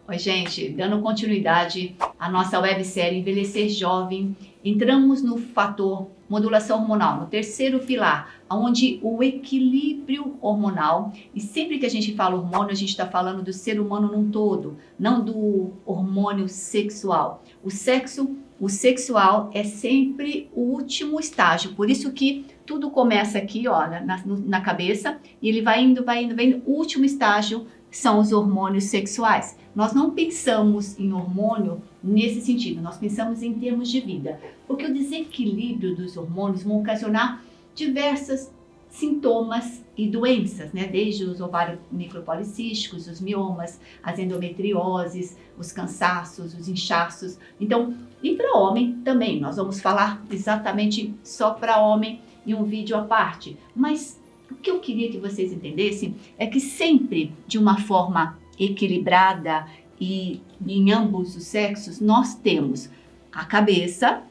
Oi, gente, dando continuidade à nossa websérie Envelhecer Jovem, entramos no fator modulação hormonal, no terceiro pilar, onde o equilíbrio hormonal, e sempre que a gente fala hormônio, a gente está falando do ser humano num todo, não do hormônio sexual. O sexual é sempre o último estágio, por isso que tudo começa aqui, ó, na cabeça, e ele vai indo, o último estágio são os hormônios sexuais. Nós não pensamos em hormônio nesse sentido, nós pensamos em termos de vida, porque o desequilíbrio dos hormônios vão ocasionar diversos sintomas e doenças, né? Desde os ovários micropolicísticos, os miomas, as endometrioses, os cansaços, os inchaços. Então, e para homem também, nós vamos falar exatamente só para homem em um vídeo à parte, mas o que eu queria que vocês entendessem é que sempre de uma forma equilibrada e em ambos os sexos, nós temos a cabeça,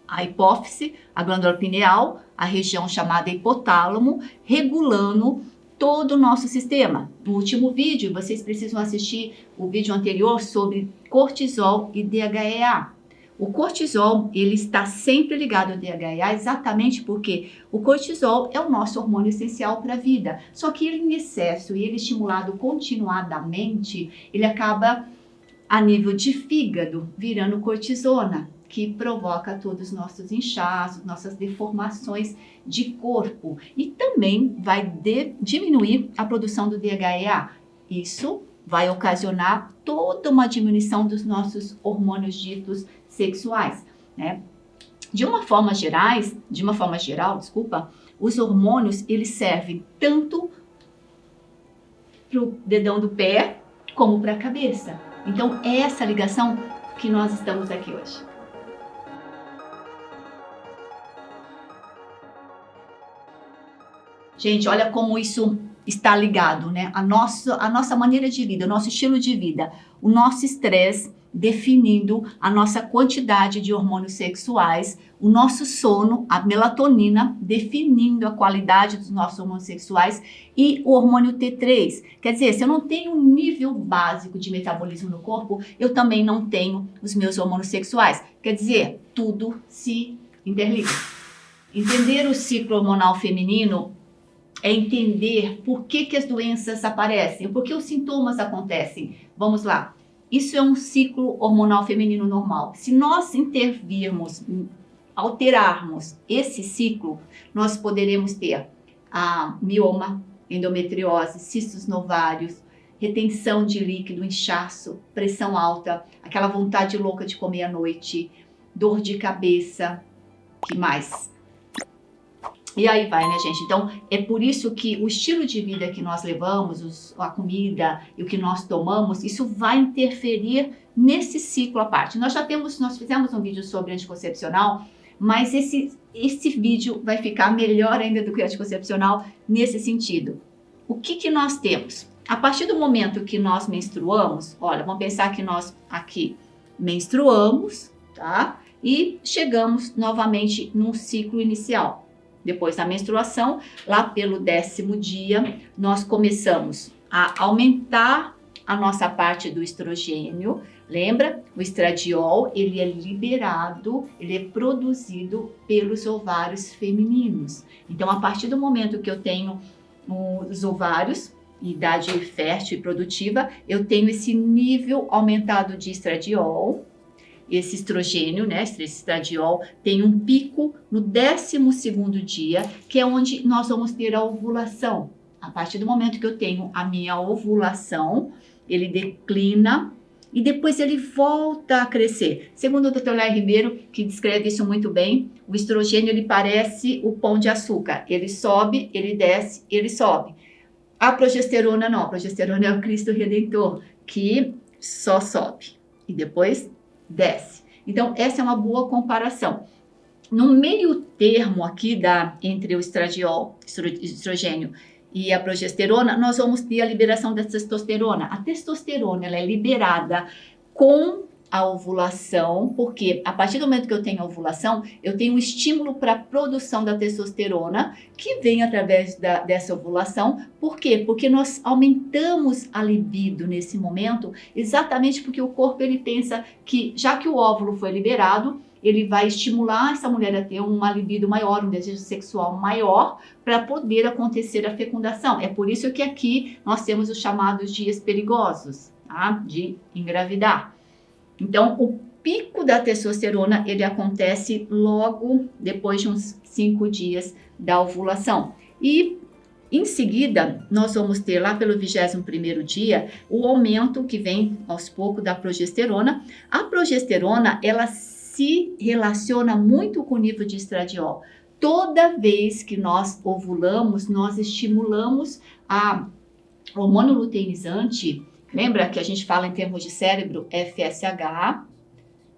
a hipófise, a glândula pineal, a região chamada hipotálamo, regulando todo o nosso sistema. No último vídeo, vocês precisam assistir o vídeo anterior sobre cortisol e DHEA. O cortisol, ele está sempre ligado ao DHEA exatamente porque o cortisol é o nosso hormônio essencial para a vida. Só que ele em excesso e ele estimulado continuadamente, ele acaba a nível de fígado virando cortisona, que provoca todos os nossos inchaços, nossas deformações de corpo e também vai diminuir a produção do DHEA. Isso vai ocasionar toda uma diminuição dos nossos hormônios ditos sexuais, né? De uma forma geral, os hormônios eles servem tanto para o dedão do pé como para a cabeça. Então é essa ligação que nós estamos aqui hoje. Gente, olha como isso está ligado, né? A nossa maneira de vida, o nosso estilo de vida, o nosso estresse definindo a nossa quantidade de hormônios sexuais, o nosso sono, a melatonina definindo a qualidade dos nossos hormônios sexuais e o hormônio T3. Quer dizer, se eu não tenho um nível básico de metabolismo no corpo, eu também não tenho os meus hormônios sexuais. Quer dizer, tudo se interliga. Entender o ciclo hormonal feminino é entender por que as doenças aparecem, por que os sintomas acontecem. Vamos lá. Isso é um ciclo hormonal feminino normal. Se nós intervirmos, alterarmos esse ciclo, nós poderemos ter a mioma, endometriose, cistos no ovários, retenção de líquido, inchaço, pressão alta, aquela vontade louca de comer à noite, dor de cabeça, que mais? E aí vai, né, gente? Então, é por isso que o estilo de vida que nós levamos, a comida e o que nós tomamos, isso vai interferir nesse ciclo à parte. Nós fizemos um vídeo sobre anticoncepcional, mas esse vídeo vai ficar melhor ainda do que o anticoncepcional nesse sentido. O que nós temos? A partir do momento que nós menstruamos, olha, vamos pensar que nós aqui menstruamos, tá? E chegamos novamente num ciclo inicial. Depois da menstruação, lá pelo 10º dia, nós começamos a aumentar a nossa parte do estrogênio. Lembra? O estradiol, ele é liberado, ele é produzido pelos ovários femininos. Então, a partir do momento que eu tenho os ovários, idade fértil e produtiva, eu tenho esse nível aumentado de estradiol. Esse estrogênio, né, esse estradiol, tem um pico no 12º dia, que é onde nós vamos ter a ovulação. A partir do momento que eu tenho a minha ovulação, ele declina e depois ele volta a crescer. Segundo o Dr. Léo Ribeiro, que descreve isso muito bem, o estrogênio ele parece o pão de açúcar. Ele sobe, ele desce, ele sobe. A progesterona não, a progesterona é o Cristo Redentor, que só sobe e depois desce. Então, essa é uma boa comparação. No meio termo aqui entre o estrogênio e a progesterona, nós vamos ter a liberação da testosterona. A testosterona ela é liberada com a ovulação, porque a partir do momento que eu tenho a ovulação, eu tenho um estímulo para a produção da testosterona, que vem através dessa ovulação. Por quê? Porque nós aumentamos a libido nesse momento, exatamente porque o corpo ele pensa que, já que o óvulo foi liberado, ele vai estimular essa mulher a ter uma libido maior, um desejo sexual maior, para poder acontecer a fecundação. É por isso que aqui nós temos os chamados dias perigosos, tá? De engravidar. Então, o pico da testosterona, ele acontece logo depois de uns 5 dias da ovulação. E, em seguida, nós vamos ter lá pelo 21º dia, o aumento que vem aos poucos da progesterona. A progesterona, ela se relaciona muito com o nível de estradiol. Toda vez que nós ovulamos, nós estimulamos a hormônio luteinizante. Lembra que a gente fala em termos de cérebro, FSH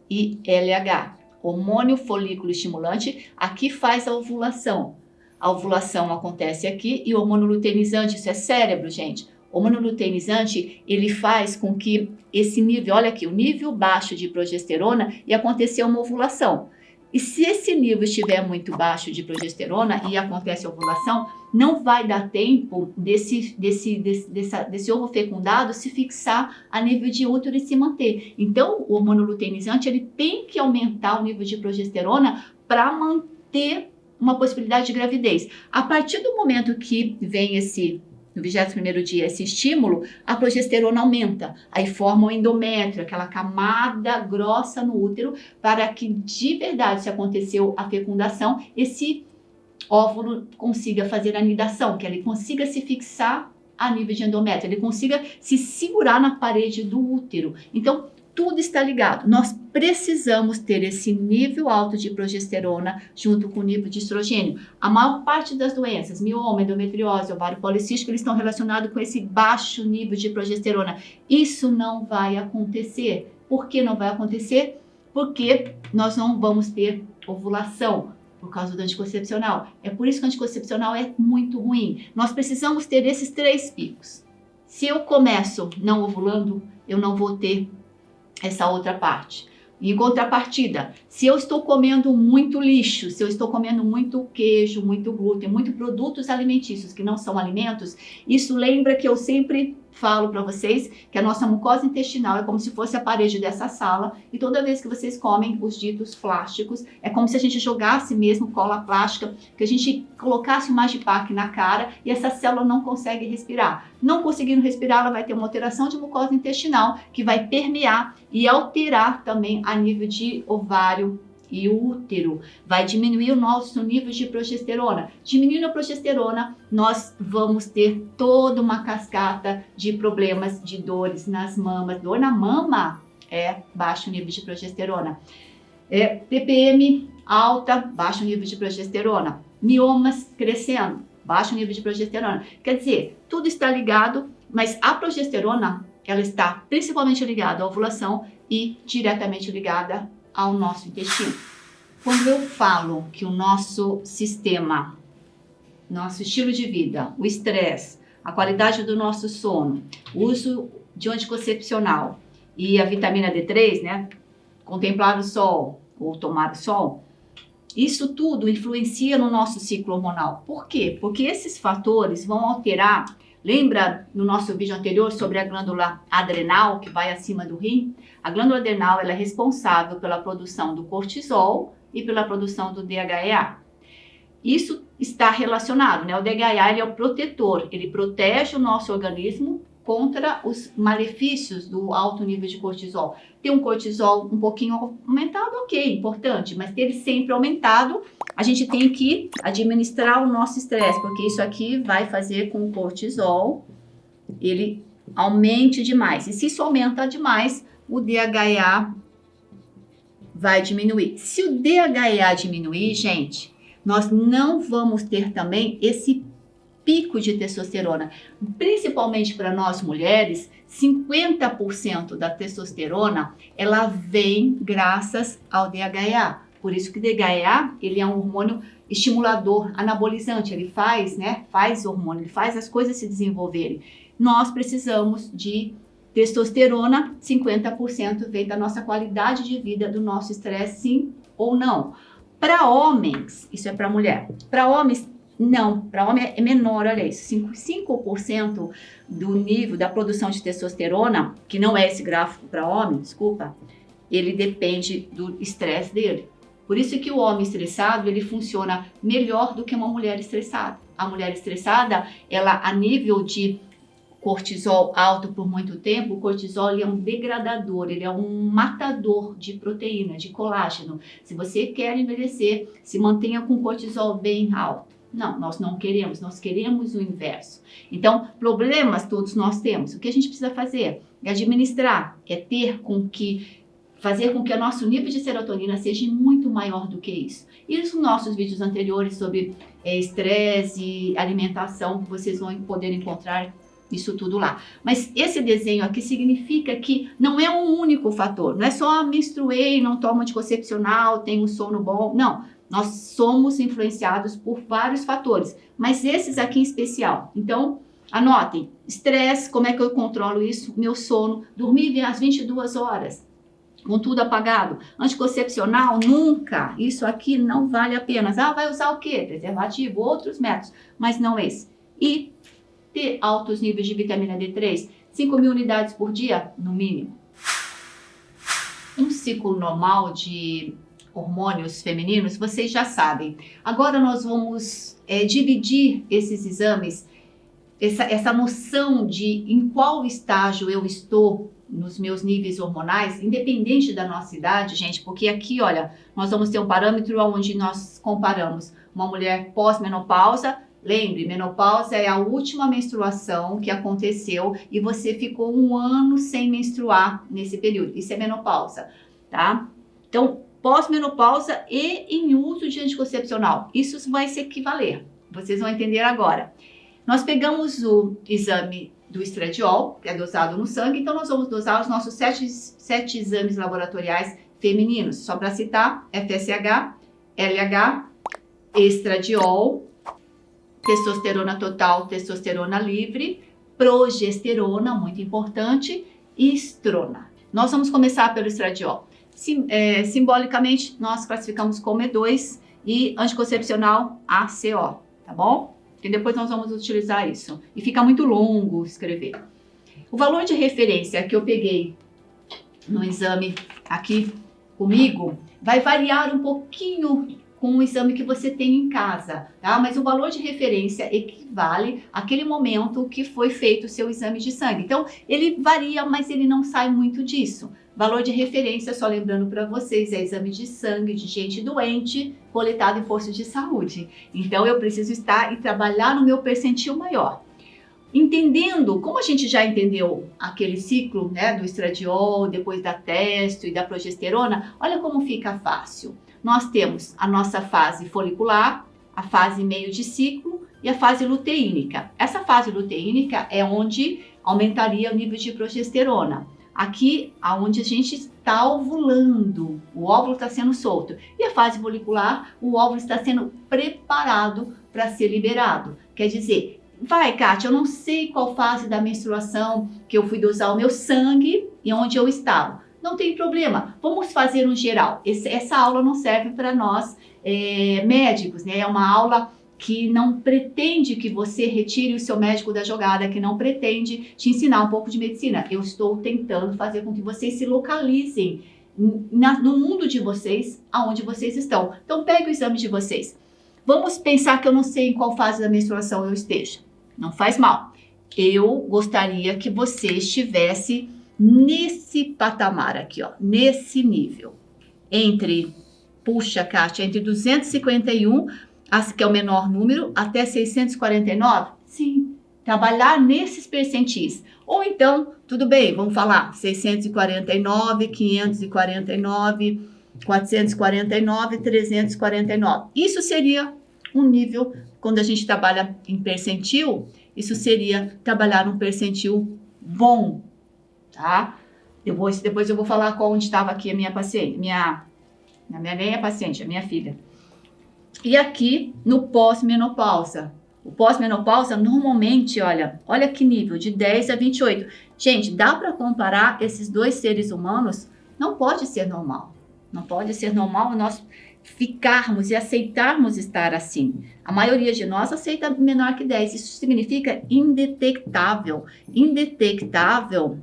e LH, hormônio folículo estimulante, aqui faz a ovulação. A ovulação acontece aqui e o hormônio luteinizante, isso é cérebro, gente. O hormônio luteinizante, ele faz com que esse nível, olha aqui, o nível baixo de progesterona e acontecer uma ovulação. E se esse nível estiver muito baixo de progesterona e acontece a ovulação, não vai dar tempo desse ovo fecundado se fixar a nível de útero e se manter. Então, o hormônio luteinizante ele tem que aumentar o nível de progesterona para manter uma possibilidade de gravidez. A partir do momento que vem no 21º dia, esse estímulo, a progesterona aumenta. Aí forma o endométrio, aquela camada grossa no útero, para que de verdade, se aconteceu a fecundação, esse óvulo consiga fazer a anidação, que ele consiga se fixar a nível de endométrio, ele consiga se segurar na parede do útero. Então, tudo está ligado. Nós precisamos ter esse nível alto de progesterona junto com o nível de estrogênio. A maior parte das doenças, mioma, endometriose, ovário policístico, eles estão relacionados com esse baixo nível de progesterona. Isso não vai acontecer. Por que não vai acontecer? Porque nós não vamos ter ovulação por causa do anticoncepcional. É por isso que o anticoncepcional é muito ruim. Nós precisamos ter esses 3 picos. Se eu começo não ovulando, eu não vou ter essa outra parte. Em contrapartida, se eu estou comendo muito lixo, se eu estou comendo muito queijo, muito glúten, muito produtos alimentícios que não são alimentos, isso lembra que eu sempre falo para vocês que a nossa mucosa intestinal é como se fosse a parede dessa sala e toda vez que vocês comem os ditos plásticos, é como se a gente jogasse mesmo cola plástica, que a gente colocasse um Magipac na cara e essa célula não consegue respirar. Não conseguindo respirar, ela vai ter uma alteração de mucosa intestinal que vai permear e alterar também a nível de ovário e útero, vai diminuir o nosso nível de progesterona. Diminuindo a progesterona, nós vamos ter toda uma cascata de problemas, de dores nas mamas. Dor na mama é baixo nível de progesterona. TPM alta, baixo nível de progesterona. Miomas crescendo, baixo nível de progesterona. Quer dizer, tudo está ligado, mas a progesterona, ela está principalmente ligada à ovulação e diretamente ligada ao nosso intestino. Quando eu falo que o nosso sistema, nosso estilo de vida, o estresse, a qualidade do nosso sono, o uso de anticoncepcional e a vitamina D3, né, contemplar o sol ou tomar o sol, isso tudo influencia no nosso ciclo hormonal. Por quê? Porque esses fatores vão alterar. Lembra no nosso vídeo anterior sobre a glândula adrenal que vai acima do rim? A glândula adrenal ela é responsável pela produção do cortisol e pela produção do DHEA. Isso está relacionado, né? O DHEA ele é o protetor, ele protege o nosso organismo contra os malefícios do alto nível de cortisol. Ter um cortisol um pouquinho aumentado, ok, importante, mas ter ele sempre aumentado, a gente tem que administrar o nosso estresse, porque isso aqui vai fazer com que o cortisol ele aumente demais. E se isso aumenta demais, o DHEA vai diminuir. Se o DHEA diminuir, gente, nós não vamos ter também esse pico de testosterona. Principalmente para nós mulheres, 50% da testosterona, ela vem graças ao DHEA. Por isso que o DHEA, ele é um hormônio estimulador, anabolizante, ele faz hormônio, ele faz as coisas se desenvolverem. Nós precisamos de Testosterona, 50% vem da nossa qualidade de vida, do nosso estresse, sim ou não. Para homens, isso é para mulher. Para homens, não. Para homem é menor, olha isso. 5% do nível da produção de testosterona, que não é esse gráfico para homem, desculpa, ele depende do estresse dele. Por isso que o homem estressado, ele funciona melhor do que uma mulher estressada. A mulher estressada, ela a nível de cortisol alto por muito tempo, o cortisol ele é um degradador, ele é um matador de proteína, de colágeno. Se você quer envelhecer, se mantenha com cortisol bem alto. Não, nós não queremos, nós queremos o inverso. Então, problemas todos nós temos. O que a gente precisa fazer é administrar, é fazer com que o nosso nível de serotonina seja muito maior do que isso. E nos nossos vídeos anteriores sobre estresse e alimentação, vocês vão poder encontrar isso tudo lá. Mas esse desenho aqui significa que não é um único fator. Não é só menstruei, não tomo anticoncepcional, tenho um sono bom. Não, nós somos influenciados por vários fatores. Mas esses aqui em especial. Então, anotem. Estresse, como é que eu controlo isso? Meu sono, dormir às 22 horas. Com tudo apagado. Anticoncepcional, nunca. Isso aqui não vale a pena. Ah, vai usar o quê? Preservativo, outros métodos. Mas não esse. E ter altos níveis de vitamina D3, 5.000 unidades por dia, no mínimo. Um ciclo normal de hormônios femininos, vocês já sabem. Agora nós vamos dividir esses exames, essa noção de em qual estágio eu estou nos meus níveis hormonais, independente da nossa idade, gente, porque aqui, olha, nós vamos ter um parâmetro onde nós comparamos uma mulher pós-menopausa. Lembre, menopausa é a última menstruação que aconteceu e você ficou 1 ano sem menstruar nesse período. Isso é menopausa, tá? Então, pós-menopausa e em uso de anticoncepcional. Isso vai se equivaler. Vocês vão entender agora. Nós pegamos o exame do estradiol, que é dosado no sangue, então nós vamos dosar os nossos 7 exames laboratoriais femininos. Só para citar, FSH, LH, estradiol, testosterona total, testosterona livre, progesterona, muito importante, e estrona. Nós vamos começar pelo estradiol. Simbolicamente, nós classificamos como E2 e anticoncepcional ACO, tá bom? E depois nós vamos utilizar isso. E fica muito longo escrever. O valor de referência que eu peguei no exame aqui comigo vai variar um pouquinho com o exame que você tem em casa, tá? Mas o valor de referência equivale àquele momento que foi feito o seu exame de sangue. Então, ele varia, mas ele não sai muito disso. Valor de referência, só lembrando para vocês, é exame de sangue de gente doente coletado em posto de saúde. Então, eu preciso estar e trabalhar no meu percentil maior. Entendendo, como a gente já entendeu aquele ciclo, né, do estradiol, depois da testo e da progesterona, olha como fica fácil. Nós temos a nossa fase folicular, a fase meio de ciclo e a fase luteínica. Essa fase luteínica é onde aumentaria o nível de progesterona. Aqui, aonde a gente está ovulando, o óvulo está sendo solto. E a fase folicular, o óvulo está sendo preparado para ser liberado. Quer dizer, vai, Kátia, eu não sei qual fase da menstruação que eu fui dosar o meu sangue e onde eu estava. Não tem problema, vamos fazer um geral. Essa aula não serve para nós médicos, né? É uma aula que não pretende que você retire o seu médico da jogada, que não pretende te ensinar um pouco de medicina. Eu estou tentando fazer com que vocês se localizem no mundo de vocês, aonde vocês estão. Então, pegue o exame de vocês. Vamos pensar que eu não sei em qual fase da menstruação eu esteja. Não faz mal. Eu gostaria que você estivesse nesse patamar aqui, ó, nesse nível. Entre 251, que é o menor número, até 649? Sim, trabalhar nesses percentis. Ou então, tudo bem, vamos falar 649, 549, 449, 349. Isso seria um nível, quando a gente trabalha em percentil, isso seria trabalhar um percentil bom, tá? Depois eu vou falar onde estava aqui a minha paciente, nem a paciente, a minha filha. E aqui no pós-menopausa, O pós-menopausa, normalmente, olha que nível, de 10 a 28. Gente, dá para comparar esses dois seres humanos? Não pode ser normal. Não pode ser normal nós ficarmos e aceitarmos estar assim. A maioria de nós aceita menor que 10. Isso significa indetectável. Indetectável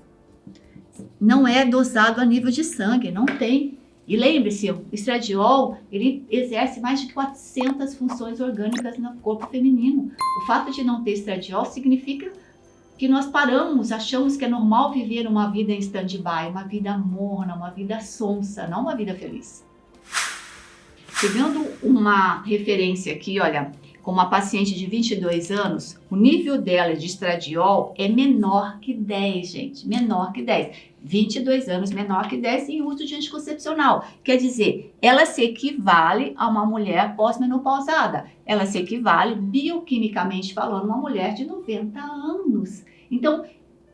não é dosado a nível de sangue, não tem. E lembre-se, o estradiol, ele exerce mais de 400 funções orgânicas no corpo feminino. O fato de não ter estradiol significa que nós paramos, achamos que é normal viver uma vida em stand-by, uma vida morna, uma vida sonsa, não uma vida feliz. Pegando uma referência aqui, olha, com uma paciente de 22 anos, o nível dela de estradiol é menor que 10, gente, menor que 10. 22 anos, menor que 10 em uso de anticoncepcional. Quer dizer, ela se equivale a uma mulher pós-menopausada. Ela se equivale, bioquimicamente falando, a uma mulher de 90 anos. Então,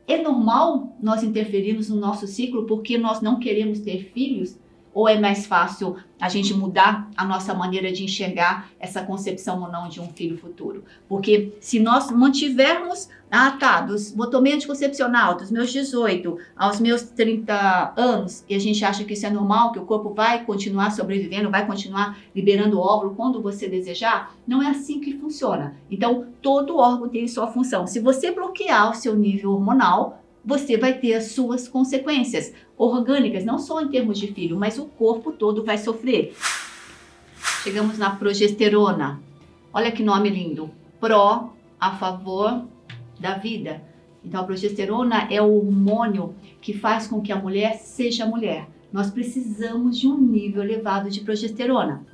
é normal nós interferirmos no nosso ciclo porque nós não queremos ter filhos? Ou é mais fácil a gente mudar a nossa maneira de enxergar essa concepção ou não de um filho futuro? Porque se nós mantivermos, tomei anticoncepcional dos meus 18 aos meus 30 anos, e a gente acha que isso é normal, que o corpo vai continuar sobrevivendo, vai continuar liberando óvulo quando você desejar, não é assim que funciona. Então, todo órgão tem sua função. Se você bloquear o seu nível hormonal, você vai ter as suas consequências orgânicas, não só em termos de filho, mas o corpo todo vai sofrer. Chegamos na progesterona. Olha que nome lindo. Pró, a favor da vida. Então, a progesterona é o hormônio que faz com que a mulher seja mulher. Nós precisamos de um nível elevado de progesterona.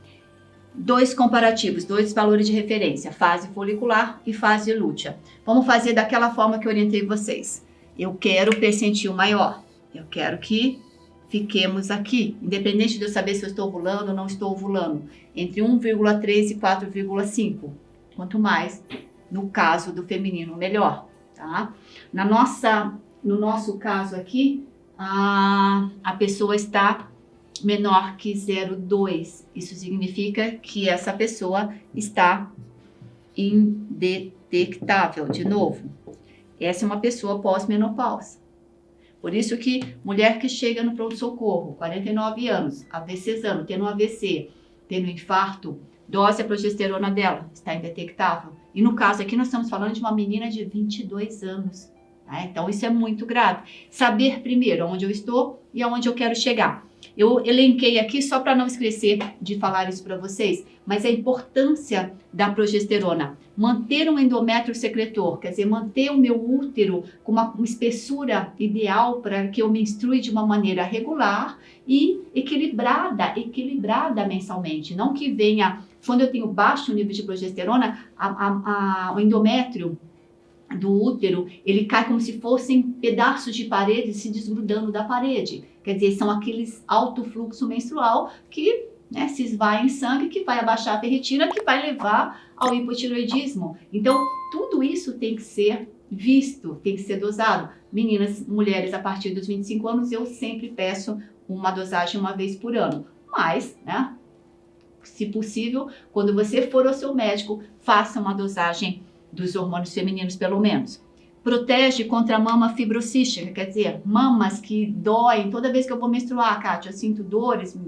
Dois comparativos, dois valores de referência, fase folicular e fase lútea. Vamos fazer daquela forma que eu orientei vocês. Eu quero percentil maior. Eu quero que fiquemos aqui, independente de eu saber se eu estou ovulando ou não estou ovulando, entre 1,3 e 4,5. Quanto mais, no caso do feminino, melhor, tá? No nosso caso aqui, a pessoa está menor que 0,2. Isso significa que essa pessoa está indetectável, de novo. Essa é uma pessoa pós-menopausa. Por isso que mulher que chega no pronto-socorro, 49 anos, AVCzando, tendo um AVC, tendo um infarto, dose a progesterona dela, está indetectável. E no caso aqui nós estamos falando de uma menina de 22 anos. Né? Então isso é muito grave. Saber primeiro onde eu estou e aonde eu quero chegar. Eu elenquei aqui só para não esquecer de falar isso para vocês, mas a importância da progesterona. Manter um endométrio secretor, quer dizer, manter o meu útero com uma espessura ideal para que eu menstrue de uma maneira regular e equilibrada mensalmente. Não que venha, quando eu tenho baixo nível de progesterona, o endométrio do útero, ele cai como se fossem pedaços de parede se desgrudando da parede. Quer dizer, são aqueles alto fluxo menstrual que se esvai em sangue, que vai abaixar a ferritina, que vai levar ao hipotireoidismo. Então, tudo isso tem que ser visto, tem que ser dosado. Meninas, mulheres a partir dos 25 anos, eu sempre peço uma dosagem uma vez por ano. Mas, se possível, quando você for ao seu médico, faça uma dosagem dos hormônios femininos, pelo menos. Protege contra a mama fibrocística, quer dizer, mamas que doem. Toda vez que eu vou menstruar, Kátia, eu sinto dores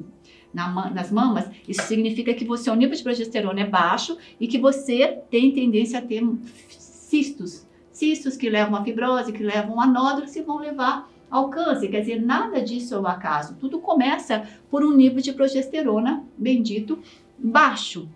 nas mamas. Isso significa que o nível de progesterona é baixo e que você tem tendência a ter cistos. Cistos que levam a fibrose, que levam a nódulos e vão levar ao câncer. Quer dizer, nada disso é o acaso. Tudo começa por um nível de progesterona, bendito, baixo.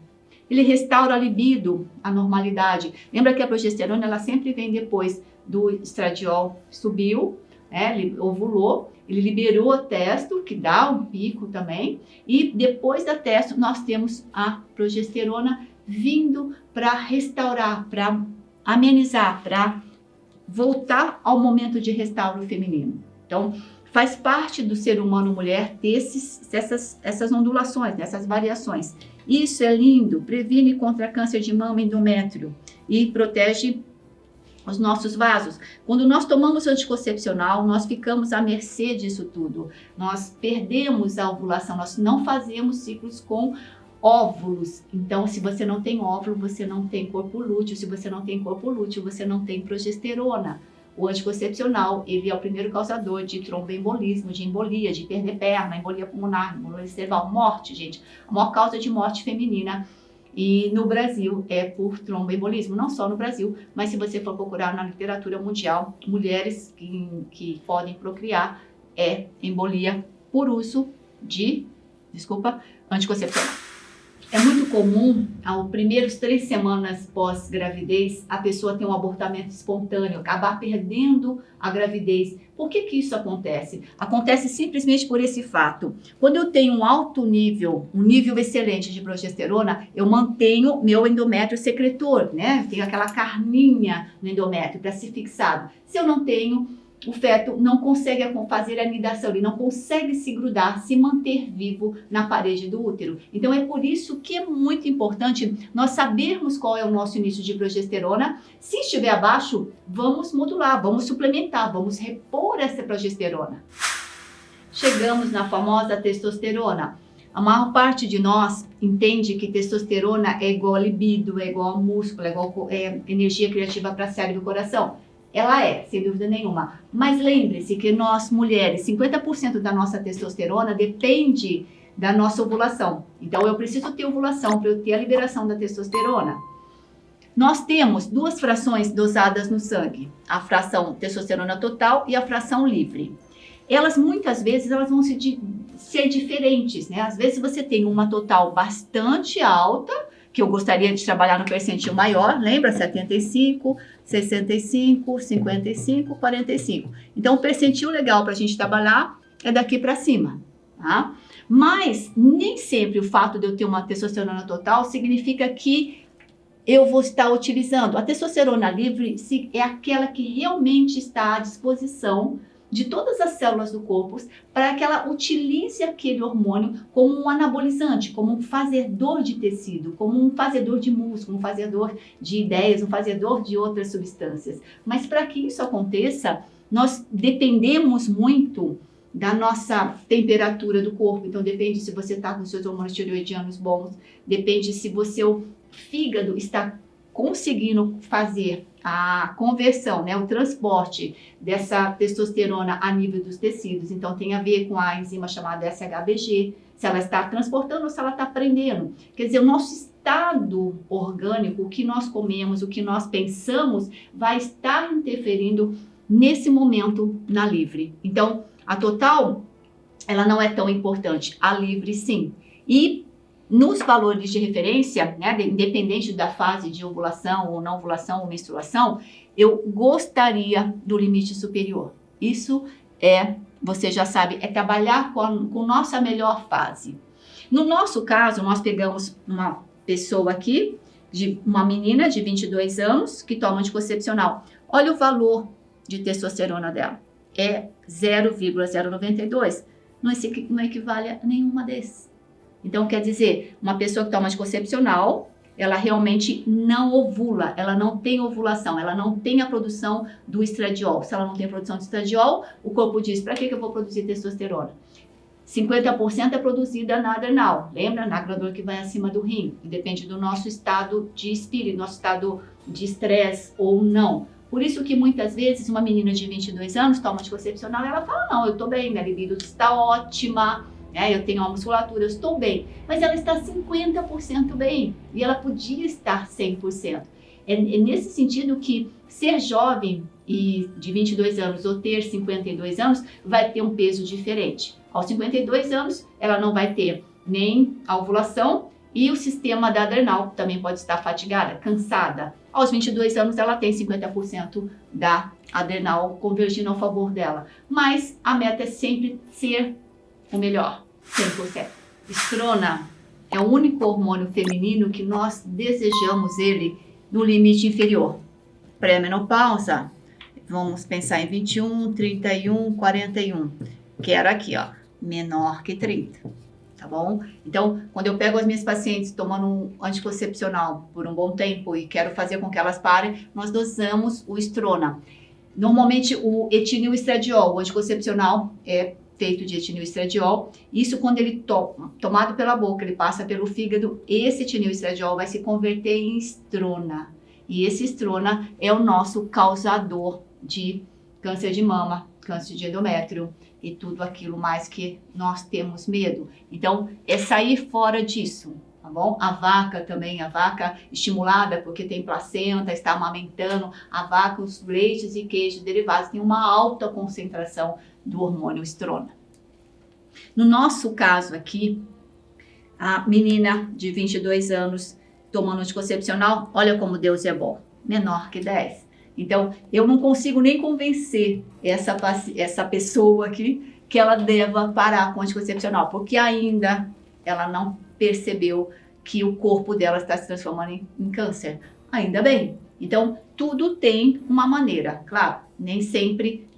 Ele restaura a libido, a normalidade. Lembra que a progesterona, ela sempre vem depois do estradiol. Subiu, ele ovulou, ele liberou a testo, que dá um pico também. E depois da testo, nós temos a progesterona vindo para restaurar, para amenizar, para voltar ao momento de restauro feminino. Então, faz parte do ser humano mulher ter essas ondulações, essas variações. Isso é lindo, previne contra câncer de mama e endométrio e protege os nossos vasos. Quando nós tomamos anticoncepcional, nós ficamos à mercê disso tudo. Nós perdemos a ovulação, nós não fazemos ciclos com óvulos. Então, se você não tem óvulo, você não tem corpo lúteo. Se você não tem corpo lúteo, você não tem progesterona. O anticoncepcional, ele é o primeiro causador de tromboembolismo, de embolia, de perder perna, embolia pulmonar, embolia cerebral, morte, gente. A maior causa de morte feminina e no Brasil é por tromboembolismo, não só no Brasil, mas se você for procurar na literatura mundial, mulheres que podem procriar é embolia por uso de, anticoncepcional. É muito comum, aos primeiros 3 semanas pós-gravidez, a pessoa ter um abortamento espontâneo, acabar perdendo a gravidez. Por que isso acontece? Acontece simplesmente por esse fato. Quando eu tenho um alto nível, um nível excelente de progesterona, eu mantenho meu endométrio secretor, né? Tem aquela carninha no endométrio para ser fixado. Se eu não tenho, o feto não consegue fazer a anidação, ele não consegue se grudar, se manter vivo na parede do útero. Então é por isso que é muito importante nós sabermos qual é o nosso início de progesterona. Se estiver abaixo, vamos modular, vamos suplementar, vamos repor essa progesterona. Chegamos na famosa testosterona. A maior parte de nós entende que testosterona é igual a libido, é igual a músculo, é igual a energia criativa para cérebro e coração. Ela é, sem dúvida nenhuma. Mas lembre-se que nós, mulheres, 50% da nossa testosterona depende da nossa ovulação. Então, eu preciso ter ovulação para eu ter a liberação da testosterona. Nós temos 2 frações dosadas no sangue. A fração testosterona total e a fração livre. Elas, muitas vezes, elas vão ser diferentes, né? Às vezes, você tem uma total bastante alta, que eu gostaria de trabalhar no percentil maior, lembra? 75, 65, 55, 45. Então, o percentil legal para a gente trabalhar é daqui para cima, tá? Mas, nem sempre o fato de eu ter uma testosterona total significa que eu vou estar utilizando. A testosterona livre é aquela que realmente está à disposição de todas as células do corpo para que ela utilize aquele hormônio como um anabolizante, como um fazedor de tecido, como um fazedor de músculo, um fazedor de ideias, um fazedor de outras substâncias. Mas para que isso aconteça, nós dependemos muito da nossa temperatura do corpo. Então depende se você está com seus hormônios tireoidianos bons, depende se o seu fígado está conseguindo fazer a conversão, né, o transporte dessa testosterona a nível dos tecidos. Então, tem a ver com a enzima chamada SHBG, se ela está transportando ou se ela está prendendo. Quer dizer, o nosso estado orgânico, o que nós comemos, o que nós pensamos, vai estar interferindo nesse momento na livre. Então, a total, ela não é tão importante. A livre, sim. E nos valores de referência, né, independente da fase de ovulação ou não ovulação ou menstruação, eu gostaria do limite superior. Isso você já sabe, é trabalhar com nossa melhor fase. No nosso caso, nós pegamos uma pessoa aqui, uma menina de 22 anos, que toma anticoncepcional. Olha o valor de testosterona dela. É 0,092. Não equivale a nenhuma desses. Então, quer dizer, uma pessoa que toma anticoncepcional, ela realmente não ovula, ela não tem ovulação, ela não tem a produção do estradiol. Se ela não tem produção de estradiol, o corpo diz, para que eu vou produzir testosterona? 50% é produzida na adrenal, lembra? Na glândula que vai acima do rim, e depende do nosso estado de espírito, nosso estado de estresse ou não. Por isso que muitas vezes uma menina de 22 anos toma anticoncepcional e ela fala, não, eu tô bem, minha libido está ótima, eu tenho uma musculatura, eu estou bem, mas ela está 50% bem e ela podia estar 100%. É nesse sentido que ser jovem e de 22 anos ou ter 52 anos vai ter um peso diferente. Aos 52 anos, ela não vai ter nem a ovulação e o sistema da adrenal também pode estar fatigada, cansada. Aos 22 anos, ela tem 50% da adrenal convergindo a favor dela. Mas a meta é sempre ser o melhor, 100%. Estrona é o único hormônio feminino que nós desejamos ele no limite inferior. Pré-menopausa, vamos pensar em 21, 31, 41. Quero aqui, ó, menor que 30, tá bom? Então, quando eu pego as minhas pacientes tomando um anticoncepcional por um bom tempo e quero fazer com que elas parem, nós dosamos o estrona. Normalmente, o etilil estradiol, o anticoncepcional, é feito de etilenoestradiol. Isso, quando ele tomado pela boca, ele passa pelo fígado, esse etilenoestradiol vai se converter em estrona. E esse estrona é o nosso causador de câncer de mama, câncer de endométrio e tudo aquilo mais que nós temos medo. Então, é sair fora disso, tá bom? A vaca também, a vaca estimulada porque tem placenta, está amamentando, a vaca, os leites e queijos derivados têm uma alta concentração do hormônio estrona. No nosso caso aqui, a menina de 22 anos tomando anticoncepcional, olha como Deus é bom, menor que 10. Então, eu não consigo nem convencer essa pessoa aqui que ela deva parar com o anticoncepcional, porque ainda ela não percebeu que o corpo dela está se transformando em câncer. Ainda bem. Então, tudo tem uma maneira. Claro, nem sempre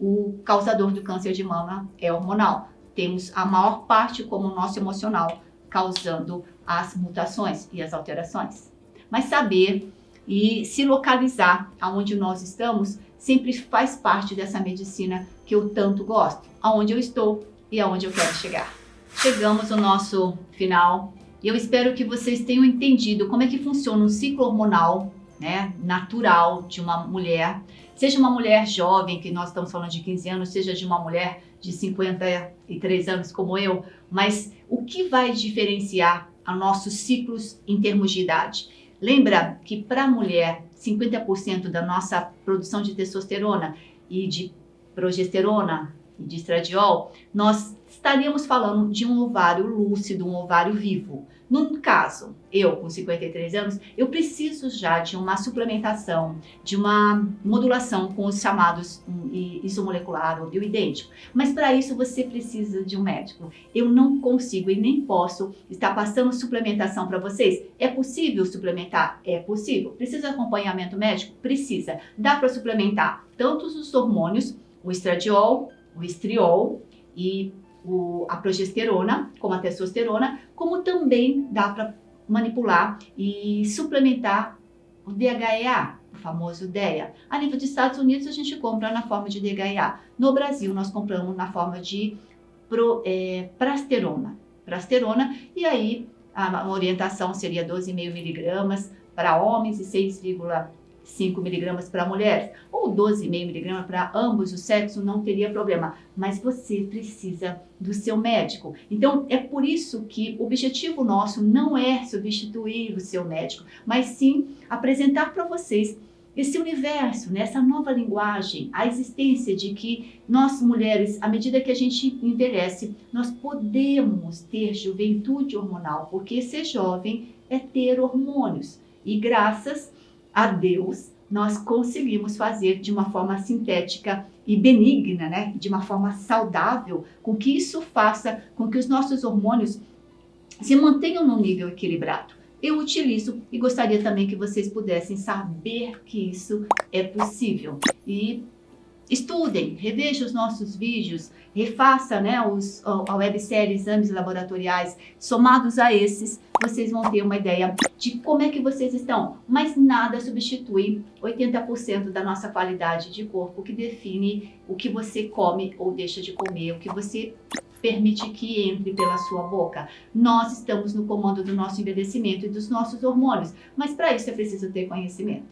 o causador do câncer de mama é hormonal. Temos a maior parte como o nosso emocional causando as mutações e as alterações. Mas saber e se localizar aonde nós estamos sempre faz parte dessa medicina que eu tanto gosto, aonde eu estou e aonde eu quero chegar. Chegamos ao nosso final e eu espero que vocês tenham entendido como é que funciona um ciclo hormonal, né, natural de uma mulher, seja uma mulher jovem, que nós estamos falando de 15 anos, seja de uma mulher de 53 anos como eu, mas o que vai diferenciar os nossos ciclos em termos de idade? Lembra que para a mulher, 50% da nossa produção de testosterona e de progesterona e de estradiol, nós estaríamos falando de um ovário lúcido, um ovário vivo. No caso, eu com 53 anos, eu preciso já de uma suplementação, de uma modulação com os chamados isomolecular ou bioidêntico. Mas para isso você precisa de um médico. Eu não consigo e nem posso estar passando suplementação para vocês. É possível suplementar? É possível. Precisa de acompanhamento médico? Precisa. Dá para suplementar tanto os hormônios, o estradiol, o estriol e a progesterona, como a testosterona, como também dá para manipular e suplementar o DHEA, o famoso DEA. A nível dos Estados Unidos, a gente compra na forma de DHEA. No Brasil, nós compramos na forma de prasterona. E aí, a orientação seria 12,5 miligramas para homens e 6,5 miligramas para mulheres, ou 12,5 miligramas para ambos os sexos, não teria problema, mas você precisa do seu médico. Então, é por isso que o objetivo nosso não é substituir o seu médico, mas sim apresentar para vocês esse universo, né, essa nova linguagem, a existência de que nós mulheres, à medida que a gente envelhece, nós podemos ter juventude hormonal, porque ser jovem é ter hormônios, e graças a Deus, nós conseguimos fazer de uma forma sintética e benigna, né? De uma forma saudável, com que isso faça com que os nossos hormônios se mantenham num nível equilibrado. Eu utilizo e gostaria também que vocês pudessem saber que isso é possível. E estudem, revejam os nossos vídeos, refaça, né, a websérie Exames Laboratoriais. Somados a esses, vocês vão ter uma ideia de como é que vocês estão. Mas nada substitui 80% da nossa qualidade de corpo, que define o que você come ou deixa de comer, o que você permite que entre pela sua boca. Nós estamos no comando do nosso envelhecimento e dos nossos hormônios, mas para isso é preciso ter conhecimento.